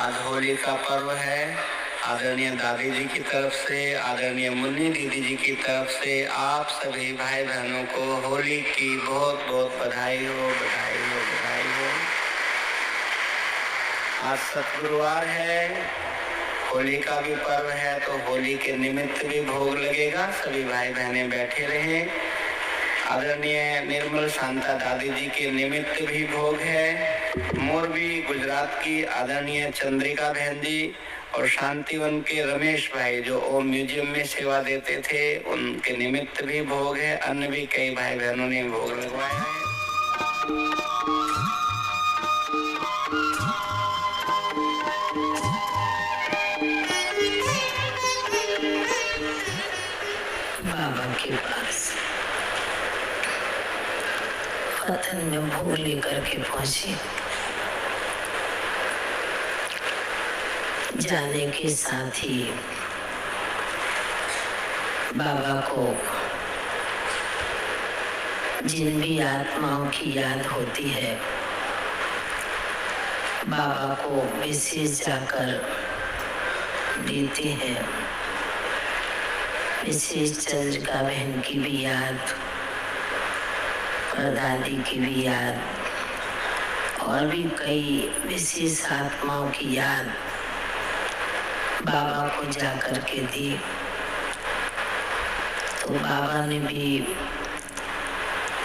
आज होली का पर्व है। आदरणीय दादी जी की तरफ से, आदरणीय मुन्नी दीदी जी की तरफ से आप सभी भाई बहनों को होली की बहुत बहुत बधाई हो, बधाई हो, बधाई हो। आज सतगुरुवार है, होली का भी पर्व है, तो होली के निमित्त भी भोग लगेगा। सभी भाई बहनें बैठे रहें। आदरणीय निर्मल शांता दादी जी के निमित्त भी भोग है। मोरबी गुजरात की आदरणीय चंद्रिका बहन जी और शांतिवन के रमेश भाई जो ओम म्यूजियम में सेवा देते थे, उनके निमित्त भी भोग है। अन्य भी कई भाई बहनों ने भोग लगवाया है। बाबा के पास वतन में भोग लेकर के पहुंची। जाने के साथ ही बाबा को जिन भी आत्माओं की याद होती है, बाबा को विशेष जाकर देते हैं। विशेष चंद्रिका बहन की भी याद और दादी की भी याद और भी कई विशेष आत्माओं की याद बाबा को जाकर के दी। तो बाबा ने भी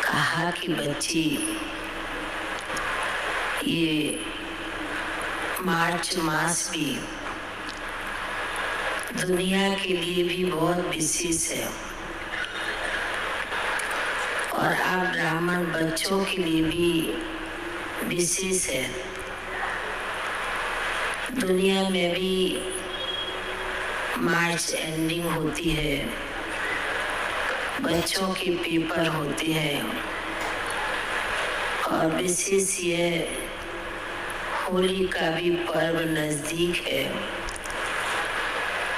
कहा कि बच्ची, ये मार्च मास भी दुनिया के लिए भी बहुत विशेष है और आप ब्राह्मण बच्चों के लिए भी विशेष है। दुनिया में भी मार्च एंडिंग होती है, बच्चों के पेपर होते हैं और विशेष ये होली का भी पर्व नजदीक है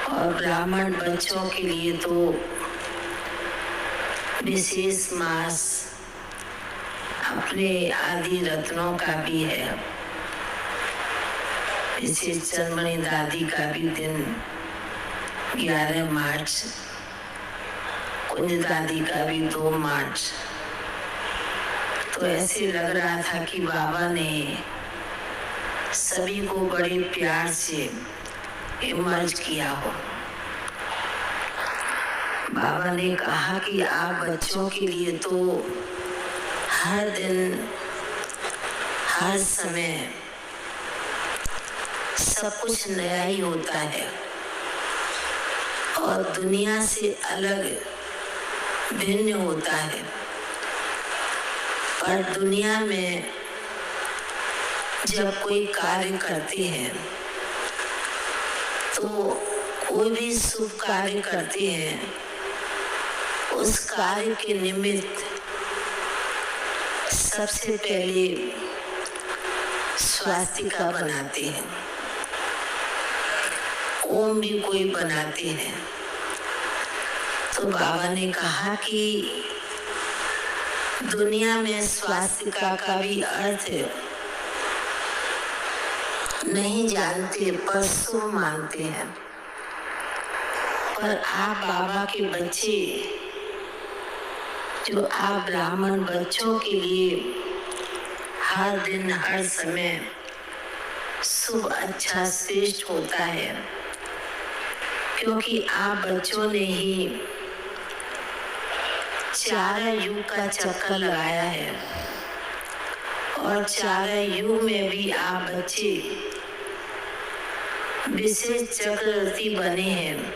और ब्राह्मण बच्चों के लिए तो विशेष मास अपने आदि रत्नों का भी है। विशेष चंद्रमणि दादी का भी दिन 11 मार्च, कुंज दादी का भी 2 मार्च। तो ऐसे लग रहा था कि बाबा ने सभी को बड़े प्यार से इमर्ज किया हो। बाबा ने कहा कि आप बच्चों के लिए तो हर दिन हर समय सब कुछ नया ही होता है और दुनिया से अलग भिन्न होता है। पर दुनिया में जब कोई कार्य करते हैं तो कोई भी शुभ कार्य करते हैं, उस कार्य के निमित्त सबसे पहले स्वास्तिका बनाते हैं, ओम भी कोई बनाते हैं। तो बाबा ने कहा कि दुनिया में स्वास्तिका का भी अर्थ नहीं जानते पर शुभ मानते हैं। पर आप बाबा के बच्चे, जो आप ब्राह्मण बच्चों के लिए हर दिन हर समय शुभ अच्छा श्रेष्ठ होता है, क्योंकि आप बच्चों ने ही 4 युग का चक्कर लगाया है और 4 युग में भी आप बच्चे विशेष चक्रवर्ती बने हैं।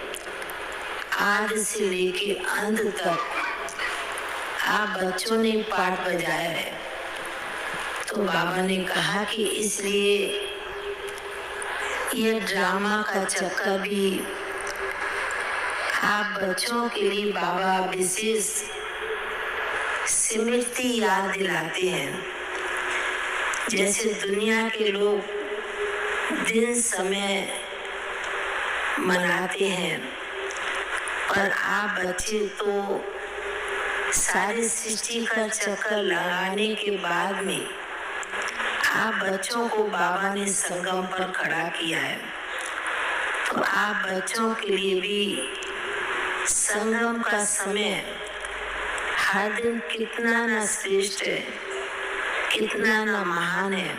आदि से लेके अंत तक आप बच्चों ने पाठ बजाया है। तो बाबा ने कहा कि इसलिए ये ड्रामा का चक्कर भी आप बच्चों के लिए बाबा विशेष स्मृति याद दिलाते हैं। जैसे दुनिया के लोग दिन समय मनाते हैं, पर आप बच्चे तो सारी सृष्टि का चक्कर लगाने के बाद में आप बच्चों को बाबा ने संगम पर खड़ा किया है, तो आप बच्चों के लिए भी संगम का समय हर दिन कितना ना श्रेष्ठ है, कितना ना महान है।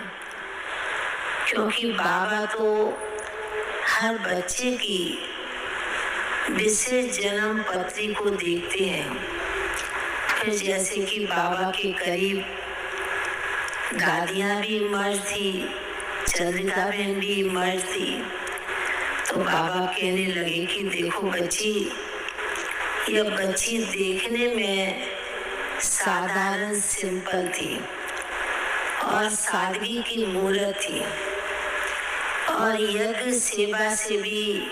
क्योंकि बाबा तो हर बच्चे की विशेष जन्म पत्री को देखते हैं। फिर जैसे कि बाबा के करीब दादियाँ भी मर्द थी, चंद्रिका बहन भी मर्द थी, तो बाबा कहने लगे कि देखो बच्ची, यह बच्ची देखने में साधारण सिंपल थी और सादगी की मूर्त थी, और यज्ञ सेवा से भी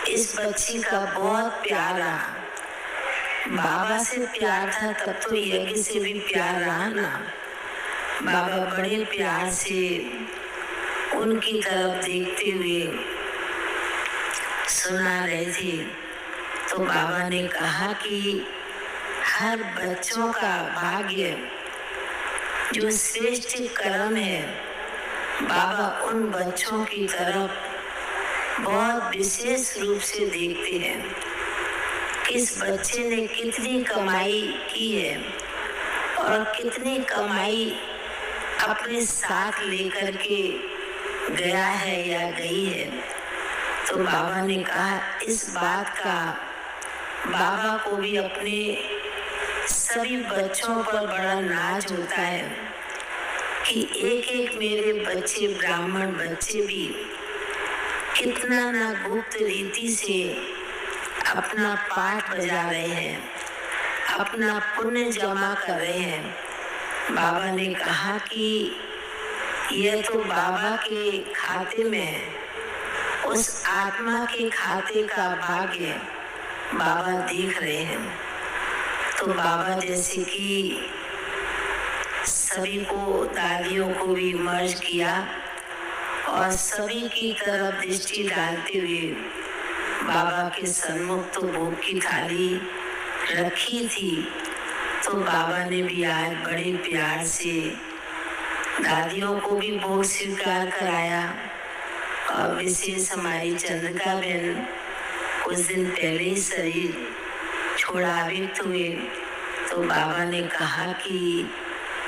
इस बच्ची का बहुत प्यार रहा। बाबा से प्यार था तब तो यज्ञ से भी प्यार रहा ना। बाबा बड़े प्यार से उनकी तरफ देखते हुए सुना रहे थे। तो बाबा ने कहा कि हर बच्चों का भाग्य जो श्रेष्ठ कर्म है, बाबा उन बच्चों की तरफ बहुत विशेष रूप से देखते हैं। किस बच्चे ने कितनी कमाई की है और कितनी कमाई अपने साथ लेकर के गया है या गई है। तो बाबा ने कहा इस बात का बाबा को भी अपने सभी बच्चों पर बड़ा नाज होता है कि एक एक मेरे बच्चे, ब्राह्मण बच्चे भी कितना ना गुप्त रीति से अपना पाठ बजा रहे हैं, अपना पुण्य जमा कर रहे हैं। बाबा ने कहा कि यह तो बाबा के खाते में है, उस आत्मा के खाते का भाग्य बाबा देख रहे हैं। तो बाबा जैसे कि सभी को, दादियों को भी मर्ज किया और सभी की तरफ दृष्टि डालते हुए बाबा के सन्मुख तो भोग की थाली रखी थी। तो बाबा ने भी आज बड़े प्यार से दादियों को भी भोग स्वीकार कराया। और विशेष हमारी चंद्रिका बहन कुछ दिन पहले ही शरीर छोड़ा अभिक्त हुए, तो बाबा ने कहा कि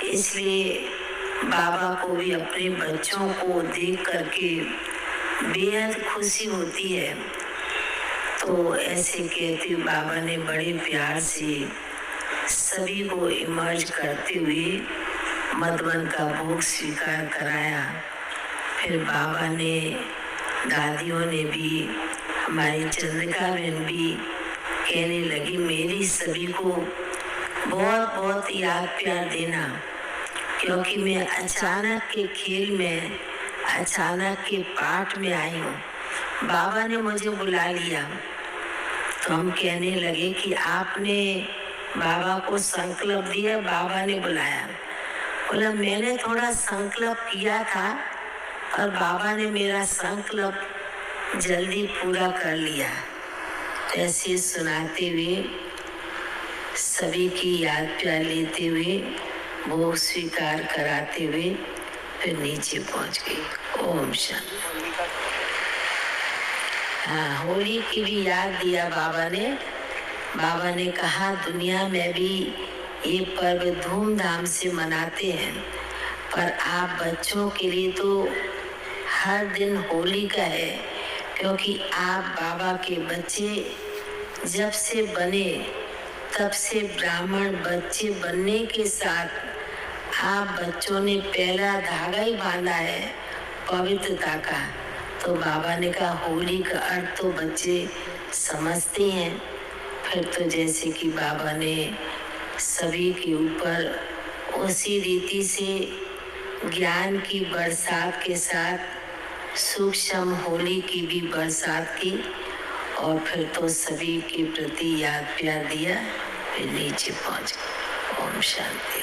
इसलिए बाबा को भी अपने बच्चों को देख करके बेहद खुशी होती है। तो ऐसे कहते बाबा ने बड़े प्यार से सभी को इमर्ज करते हुए मधुबन का भोग स्वीकार कराया। फिर बाबा ने, दादियों ने भी, हमारी चंद्रिका बहन भी कहने लगी मेरी सभी को बहुत बहुत याद प्यार देना, क्योंकि मैं अचानक के खेल में, अचानक के पाठ में आई हूँ। बाबा ने मुझे बुला लिया। तो हम कहने लगे कि आपने बाबा को संकल्प दिया, बाबा ने बुलाया। बोला मैंने थोड़ा संकल्प किया था और बाबा ने मेरा संकल्प जल्दी पूरा कर लिया। ऐसे सुनाते हुए सभी की याद प्यार लेते हुए भोग स्वीकार कराते हुए फिर नीचे पहुंच गई। ओम शांति। हाँ, होली की भी याद दिया बाबा ने। बाबा ने कहा दुनिया में भी ये पर्व धूमधाम से मनाते हैं, पर आप बच्चों के लिए तो हर दिन होली का है, क्योंकि आप बाबा के बच्चे जब से बने तब से ब्राह्मण बच्चे बनने के साथ आप बच्चों ने पहला धागा ही बांधा है पवित्रता का। तो बाबा ने कहा होली का अर्थ तो बच्चे समझते हैं। फिर तो जैसे कि बाबा ने सभी के ऊपर उसी रीति से ज्ञान की बरसात के साथ सूक्ष्म होली की भी बरसात की, और फिर तो सभी के प्रति याद प्यार दिया, फिर नीचे पहुंच गए। ओम शांति।